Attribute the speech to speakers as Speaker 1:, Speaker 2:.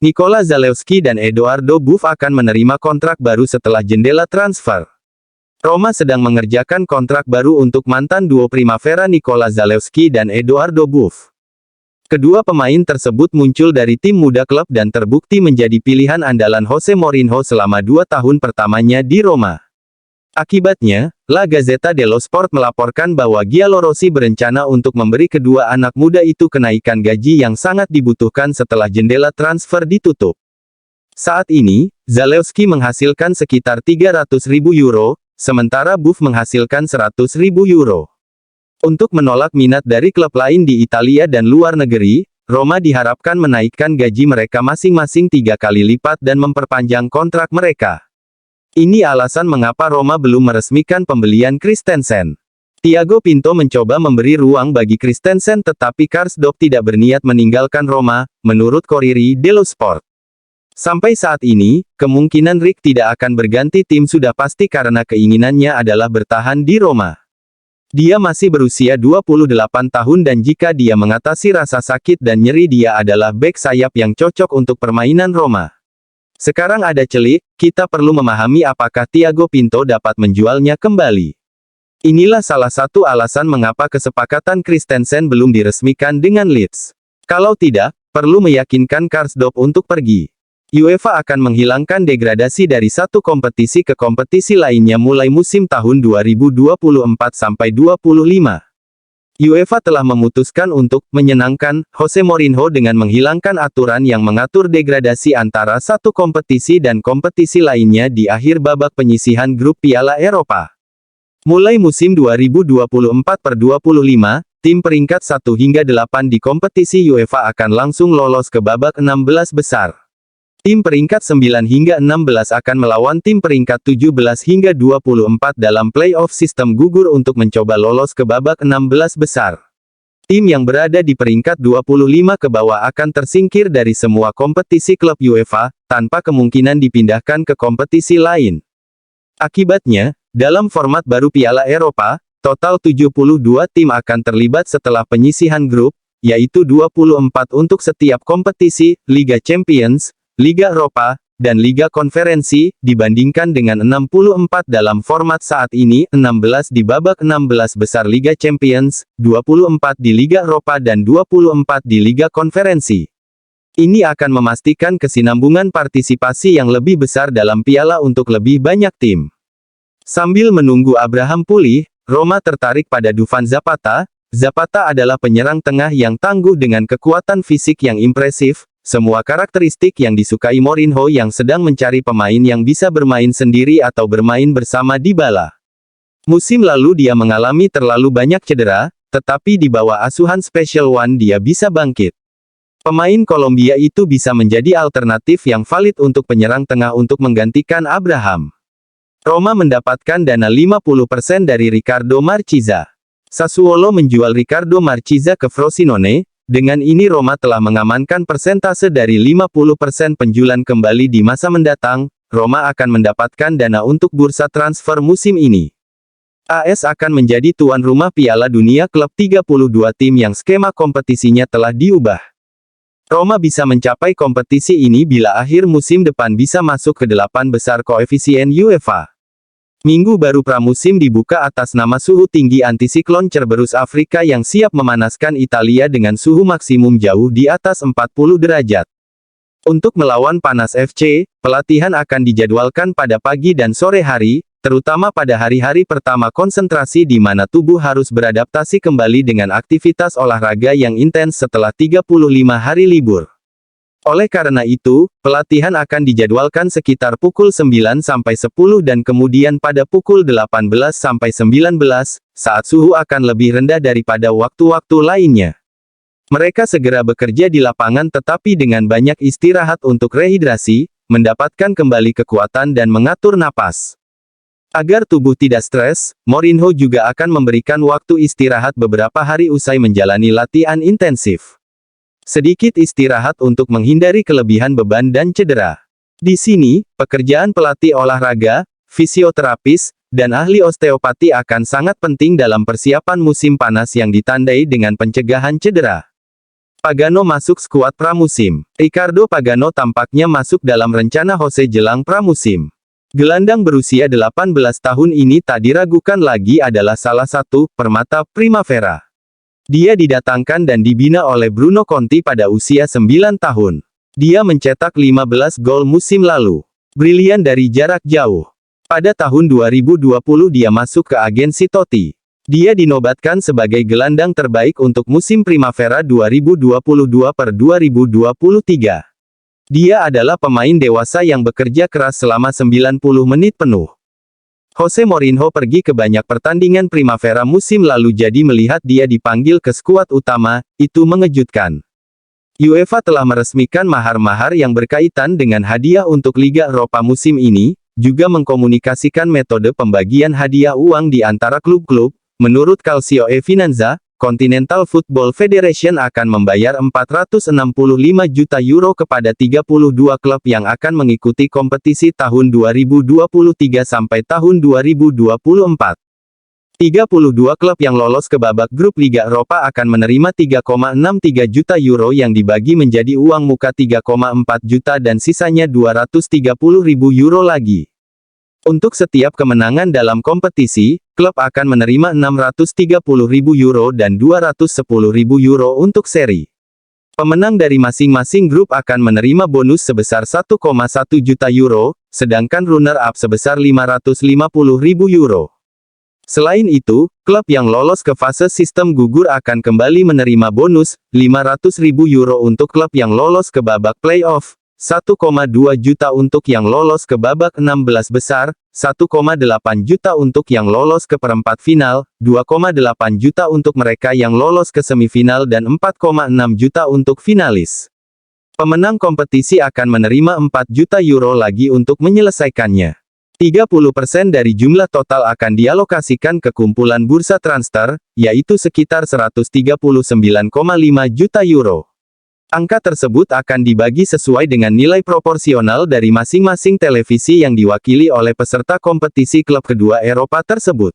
Speaker 1: Nikola Zalewski dan Eduardo Buff akan menerima kontrak baru setelah jendela transfer. Roma sedang mengerjakan kontrak baru untuk mantan duo Primavera Nikola Zalewski dan Eduardo Buff. Kedua pemain tersebut muncul dari tim muda klub dan terbukti menjadi pilihan andalan Jose Mourinho selama 2 tahun pertamanya di Roma. Akibatnya, La Gazzetta dello Sport melaporkan bahwa Giallorossi berencana untuk memberi kedua anak muda itu kenaikan gaji yang sangat dibutuhkan setelah jendela transfer ditutup. Saat ini, Zalewski menghasilkan sekitar 300.000 euro, sementara Buff menghasilkan 100.000 euro. Untuk menolak minat dari klub lain di Italia dan luar negeri, Roma diharapkan menaikkan gaji mereka masing-masing 3 kali lipat dan memperpanjang kontrak mereka. Ini alasan mengapa Roma belum meresmikan pembelian Christensen. Thiago Pinto mencoba memberi ruang bagi Christensen tetapi Karsdorp tidak berniat meninggalkan Roma, menurut Corriere dello Sport. Sampai saat ini, kemungkinan Rick tidak akan berganti tim sudah pasti karena keinginannya adalah bertahan di Roma. Dia masih berusia 28 tahun dan jika dia mengatasi rasa sakit dan nyeri dia adalah bek sayap yang cocok untuk permainan Roma. Sekarang ada celik, kita perlu memahami apakah Thiago Pinto dapat menjualnya kembali. Inilah salah satu alasan mengapa kesepakatan Christensen belum diresmikan dengan Leeds. Kalau tidak, perlu meyakinkan Karsdorp untuk pergi. UEFA akan menghilangkan degradasi dari satu kompetisi ke kompetisi lainnya mulai musim tahun 2024-25. UEFA telah memutuskan untuk menyenangkan Jose Mourinho dengan menghilangkan aturan yang mengatur degradasi antara satu kompetisi dan kompetisi lainnya di akhir babak penyisihan grup Piala Eropa. Mulai musim 2024-25, tim peringkat 1 hingga 8 di kompetisi UEFA akan langsung lolos ke babak 16 besar. Tim peringkat 9 hingga 16 akan melawan tim peringkat 17 hingga 24 dalam playoff sistem gugur untuk mencoba lolos ke babak 16 besar. Tim yang berada di peringkat 25 ke bawah akan tersingkir dari semua kompetisi klub UEFA, tanpa kemungkinan dipindahkan ke kompetisi lain. Akibatnya, dalam format baru Piala Eropa, total 72 tim akan terlibat setelah penyisihan grup, yaitu 24 untuk setiap kompetisi, Liga Champions, Liga Eropa, dan Liga Konferensi, dibandingkan dengan 64 dalam format saat ini, 16 di babak 16 besar Liga Champions, 24 di Liga Eropa dan 24 di Liga Konferensi. Ini akan memastikan kesinambungan partisipasi yang lebih besar dalam piala untuk lebih banyak tim. Sambil menunggu Abraham pulih, Roma tertarik pada Dufan Zapata. Zapata adalah penyerang tengah yang tangguh dengan kekuatan fisik yang impresif, semua karakteristik yang disukai Mourinho yang sedang mencari pemain yang bisa bermain sendiri atau bermain bersama Dybala. Musim lalu dia mengalami terlalu banyak cedera, tetapi di bawah asuhan Special One dia bisa bangkit. Pemain Kolombia itu bisa menjadi alternatif yang valid untuk penyerang tengah untuk menggantikan Abraham. Roma mendapatkan dana 50% dari Riccardo Marchiza. Sassuolo menjual Riccardo Marchiza ke Frosinone. Dengan ini Roma telah mengamankan persentase dari 50% penjualan kembali di masa mendatang. Roma akan mendapatkan dana untuk bursa transfer musim ini. AS akan menjadi tuan rumah Piala Dunia klub 32 tim yang skema kompetisinya telah diubah. Roma bisa mencapai kompetisi ini bila akhir musim depan bisa masuk ke 8 besar koefisien UEFA. Minggu baru pramusim dibuka atas nama suhu tinggi antisiklon Cerberus Afrika yang siap memanaskan Italia dengan suhu maksimum jauh di atas 40 derajat. Untuk melawan panas FC, pelatihan akan dijadwalkan pada pagi dan sore hari, terutama pada hari-hari pertama konsentrasi di mana tubuh harus beradaptasi kembali dengan aktivitas olahraga yang intens setelah 35 hari libur. Oleh karena itu, pelatihan akan dijadwalkan sekitar pukul 9 sampai 10 dan kemudian pada pukul 18 sampai 19, saat suhu akan lebih rendah daripada waktu-waktu lainnya. Mereka segera bekerja di lapangan tetapi dengan banyak istirahat untuk rehidrasi, mendapatkan kembali kekuatan dan mengatur napas. Agar tubuh tidak stres, Mourinho juga akan memberikan waktu istirahat beberapa hari usai menjalani latihan intensif. Sedikit istirahat untuk menghindari kelebihan beban dan cedera. Di sini, pekerjaan pelatih olahraga, fisioterapis, dan ahli osteopati akan sangat penting dalam persiapan musim panas yang ditandai dengan pencegahan cedera. Pagano masuk skuad pramusim. Ricardo Pagano tampaknya masuk dalam rencana Jose jelang pramusim. Gelandang berusia 18 tahun ini tak diragukan lagi adalah salah satu permata Primavera. Dia didatangkan dan dibina oleh Bruno Conti pada usia 9 tahun. Dia mencetak 15 gol musim lalu. Brilian dari jarak jauh. Pada tahun 2020 dia masuk ke agensi Totti. Dia dinobatkan sebagai gelandang terbaik untuk musim Primavera 2022-2023. Dia adalah pemain dewasa yang bekerja keras selama 90 menit penuh. Jose Mourinho pergi ke banyak pertandingan Primavera musim lalu, jadi melihat dia dipanggil ke skuad utama, itu mengejutkan. UEFA telah meresmikan mahar-mahar yang berkaitan dengan hadiah untuk Liga Eropa musim ini, juga mengkomunikasikan metode pembagian hadiah uang di antara klub-klub. Menurut Calcio e Finanza, Continental Football Federation akan membayar 465 juta euro kepada 32 klub yang akan mengikuti kompetisi tahun 2023 sampai tahun 2024. 32 klub yang lolos ke babak grup Liga Eropa akan menerima 3,63 juta euro yang dibagi menjadi uang muka 3,4 juta dan sisanya 230.000 euro lagi. Untuk setiap kemenangan dalam kompetisi, klub akan menerima 630.000 euro dan 210.000 euro untuk seri. Pemenang dari masing-masing grup akan menerima bonus sebesar 1,1 juta euro, sedangkan runner-up sebesar 550.000 euro. Selain itu, klub yang lolos ke fase sistem gugur akan kembali menerima bonus, 500.000 euro untuk klub yang lolos ke babak playoff, 1,2 juta untuk yang lolos ke babak 16 besar, 1,8 juta untuk yang lolos ke perempat final, 2,8 juta untuk mereka yang lolos ke semifinal dan 4,6 juta untuk finalis. Pemenang kompetisi akan menerima 4 juta euro lagi untuk menyelesaikannya. 30% dari jumlah total akan dialokasikan ke kumpulan bursa transfer, yaitu sekitar 139,5 juta euro. Angka tersebut akan dibagi sesuai dengan nilai proporsional dari masing-masing televisi yang diwakili oleh peserta kompetisi klub kedua Eropa tersebut.